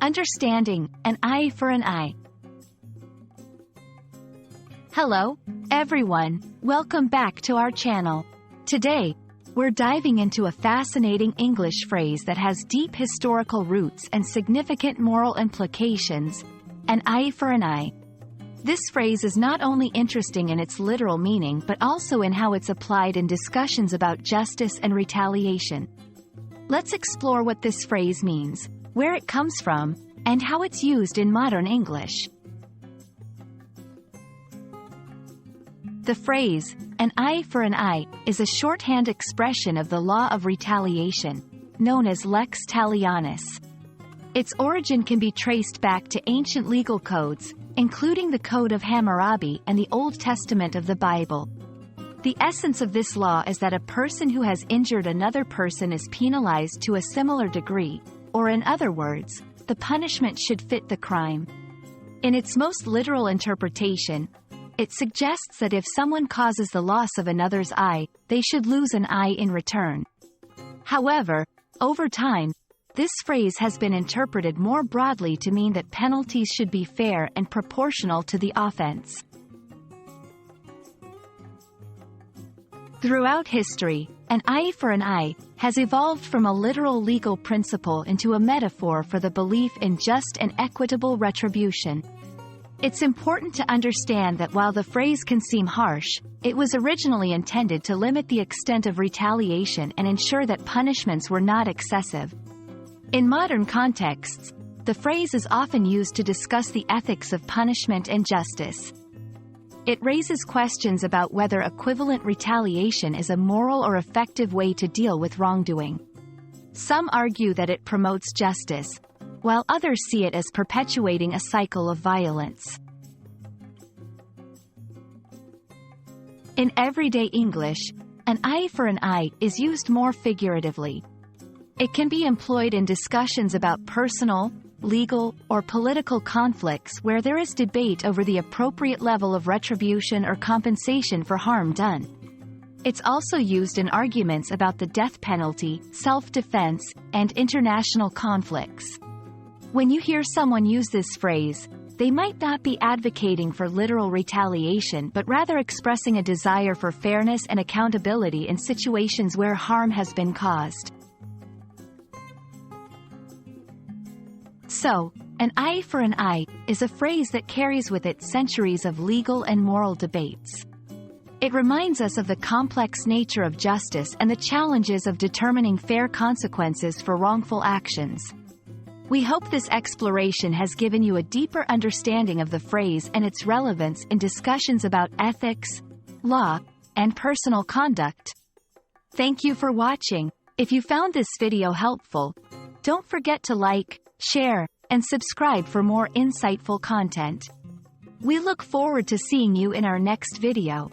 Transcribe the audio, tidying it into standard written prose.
Understanding, an eye for an eye. Hello, everyone, welcome back to our channel. Today, we're diving into a fascinating English phrase that has deep historical roots and significant moral implications, an eye for an eye. This phrase is not only interesting in its literal meaning but also in how it's applied in discussions about justice and retaliation. Let's explore what this phrase means, where it comes from, and how it's used in modern English. The phrase, an eye for an eye, is a shorthand expression of the law of retaliation, known as lex talionis. Its origin can be traced back to ancient legal codes, including the Code of Hammurabi and the Old Testament of the Bible. The essence of this law is that a person who has injured another person is penalized to a similar degree, or in other words, the punishment should fit the crime. In its most literal interpretation, it suggests that if someone causes the loss of another's eye, they should lose an eye in return. However, over time, this phrase has been interpreted more broadly to mean that penalties should be fair and proportional to the offense. Throughout history, an eye for an eye has evolved from a literal legal principle into a metaphor for the belief in just and equitable retribution. It's important to understand that while the phrase can seem harsh, it was originally intended to limit the extent of retaliation and ensure that punishments were not excessive. In modern contexts, the phrase is often used to discuss the ethics of punishment and justice. It raises questions about whether equivalent retaliation is a moral or effective way to deal with wrongdoing. Some argue that it promotes justice, while others see it as perpetuating a cycle of violence. In everyday English, an eye for an eye is used more figuratively. It can be employed in discussions about personal, legal, or political conflicts where there is debate over the appropriate level of retribution or compensation for harm done. It's also used in arguments about the death penalty, self-defense, and international conflicts. When you hear someone use this phrase, they might not be advocating for literal retaliation but rather expressing a desire for fairness and accountability in situations where harm has been caused. So, an eye for an eye is a phrase that carries with it centuries of legal and moral debates. It reminds us of the complex nature of justice and the challenges of determining fair consequences for wrongful actions. We hope this exploration has given you a deeper understanding of the phrase and its relevance in discussions about ethics, law, and personal conduct. Thank you for watching. If you found this video helpful, don't forget to like, share, and subscribe for more insightful content. We look forward to seeing you in our next video.